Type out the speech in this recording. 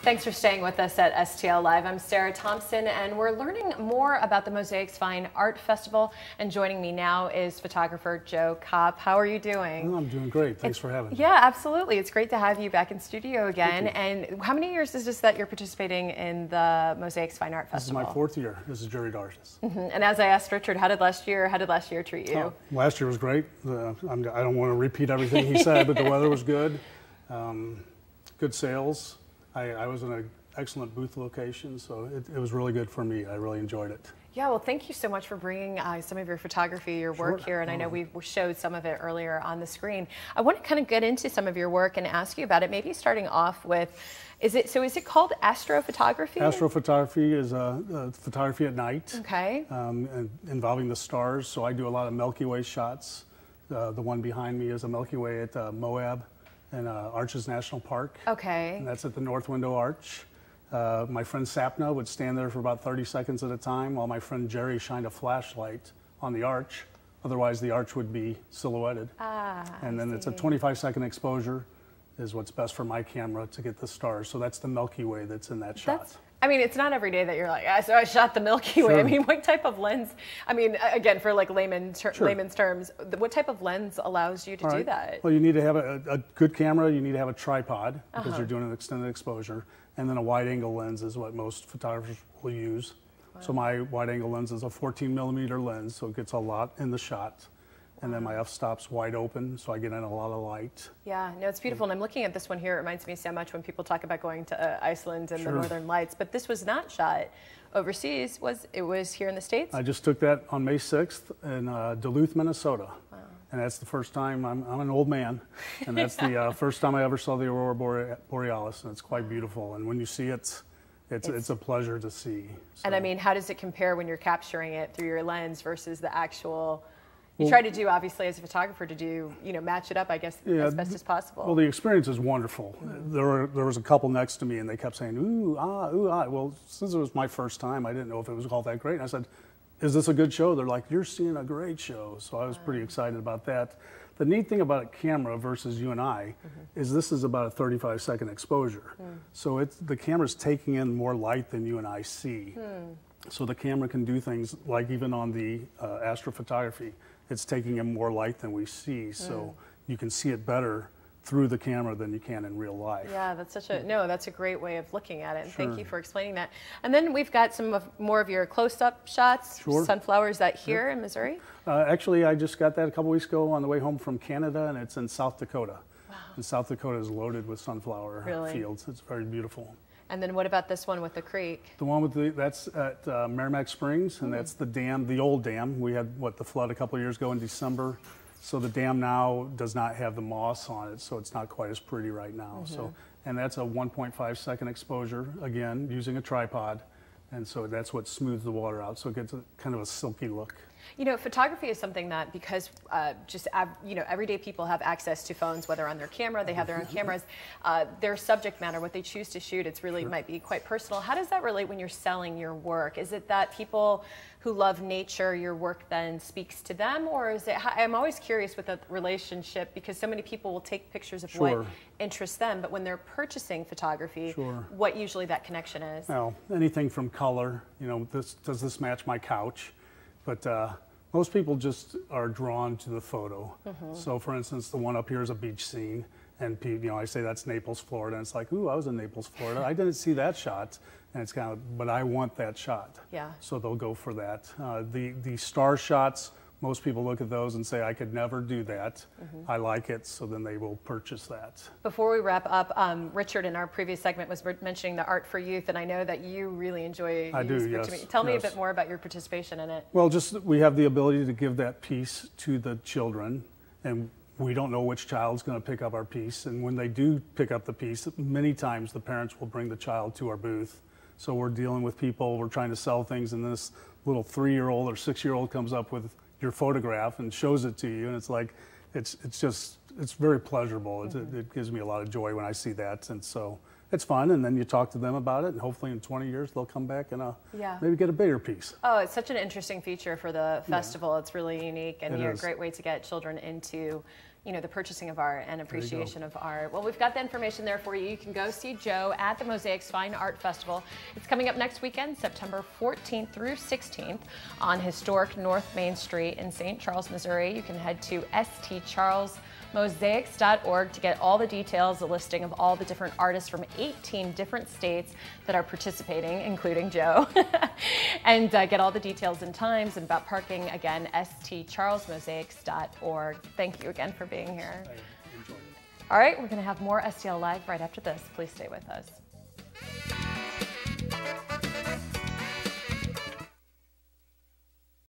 Thanks for staying with us at STL Live. I'm Sarah Thompson, and we're learning more about the Mosaics Fine Art Festival. And joining me now is photographer Joe Kopp. How are you doing? Well, I'm doing great. Thanks for having me. Yeah, absolutely. It's great to have you back in studio again. And how many years is this that you're participating in the Mosaics Fine Art Festival? This is my 4th year. This is Juried artist. And as I asked Richard, how did last year treat you? Oh, last year was great. I don't want to repeat everything he said, but the weather was good. Good sales. I was in an excellent booth location, so it was really good for me. I really enjoyed it. Yeah, well, thank you so much for bringing some of your photography, your work here, and I know we showed some of it earlier on the screen. I want to kind of get into some of your work and ask you about it, maybe starting off with, is it called astrophotography? Astrophotography is photography at night, okay, and involving the stars, so I do a lot of Milky Way shots. The one behind me is a Milky Way at Moab and Arches National Park. Okay. And that's at the North Window Arch. My friend Sapna would stand there for about 30 seconds at a time while my friend Jerry shined a flashlight on the arch. Otherwise the arch would be silhouetted. And then it's a 25-second exposure is what's best for my camera to get the stars. So that's the Milky Way that's in that shot. I mean, it's not every day that you're like, so I shot the Milky Way. I mean, what type of lens? I mean, again, for like layman's terms, what type of lens allows you to do that? Well, you need to have a good camera. You need to have a tripod because you're doing an extended exposure. And then a wide-angle lens is what most photographers will use. Wow. So my wide-angle lens is a 14mm lens, so it gets a lot in the shot. And then my f-stop's wide open, so I get in a lot of light. Yeah, no, it's beautiful. And I'm looking at this one here. It reminds me so much when people talk about going to Iceland and the Northern Lights. But this was not shot overseas. It was here in the States? I just took that on May 6th in Duluth, Minnesota. Wow. And that's the first time, I'm an old man, and that's the first time I ever saw the Aurora Borealis, and it's quite beautiful. And when you see it, it's a pleasure to see. So. And I mean, how does it compare when you're capturing it through your lens versus the actual... You try to do, obviously, as a photographer, to do, match it up, I guess, as best as possible. Well, the experience is wonderful. There was a couple next to me, and they kept saying, ooh, ah, ooh, ah. Well, since it was my first time, I didn't know if it was all that great. And I said, is this a good show? They're like, you're seeing a great show. So I was pretty excited about that. The neat thing about a camera versus you and I is this is about a 35-second exposure. So the camera's taking in more light than you and I see. So the camera can do things like even on the astrophotography, it's taking in more light than we see. So you can see it better through the camera than you can in real life. Yeah, that's that's a great way of looking at it. And thank you for explaining that. And then we've got more of your close-up shots, sunflowers that here in Missouri? Actually, I just got that a couple weeks ago on the way home from Canada, and it's in South Dakota. Wow. And South Dakota is loaded with sunflower fields. It's very beautiful. And then what about this one with the creek? The one with that's at Merrimack Springs, and that's the dam, the old dam. We had, the flood a couple of years ago in December. So the dam now does not have the moss on it, so it's not quite as pretty right now. So, and that's a 1.5-second exposure, again, using a tripod. And so that's what smooths the water out, so it gets kind of a silky look. Photography is something that, because everyday people have access to phones, whether on their camera, they have their own cameras, their subject matter, what they choose to shoot, it's really might be quite personal. How does that relate when you're selling your work? Is it that people who love nature, your work then speaks to them, or is it, I'm always curious with the relationship, because so many people will take pictures of what interests them, but when they're purchasing photography, what usually that connection is? Well, anything from color, does this match my couch? But most people just are drawn to the photo. So for instance, the one up here is a beach scene, and I say that's Naples, Florida, and it's like, ooh, I was in Naples, Florida. I didn't see that shot, and it's kind of, but I want that shot. Yeah. So they'll go for that. The star shots, most people look at those and say, I could never do that. I like it, so then they will purchase that. Before we wrap up, Richard in our previous segment was mentioning the Art for Youth, and I know that you really enjoy I do, yes. Tell me a bit more about your participation in it. Well, we have the ability to give that piece to the children, and we don't know which child's going to pick up our piece. And when they do pick up the piece, many times the parents will bring the child to our booth. So we're dealing with people, we're trying to sell things, and this little 3-year-old or 6-year-old comes up with your photograph and shows it to you, and it's like, it's very pleasurable. It gives me a lot of joy when I see that, and so it's fun, and then you talk to them about it, and hopefully in 20 years they'll come back and yeah. maybe get a bigger piece. Oh, it's such an interesting feature for the festival. It's really unique, and It you're a is. great way to get children into, you know, the purchasing of art and appreciation of art. Well, we've got the information there for you. You can go see Joe at the Mosaics Fine Art Festival. It's coming up next weekend, September 14th through 16th on historic North Main Street in St. Charles, Missouri. You can head to stcharlesmosaics.org to get all the details, a listing of all the different artists from 18 different states that are participating, including Joe, and get all the details and times and about parking. Again, stcharlesmosaics.org. Thank you again for being here. I enjoyed it. All right, we're going to have more STL Live right after this. Please stay with us.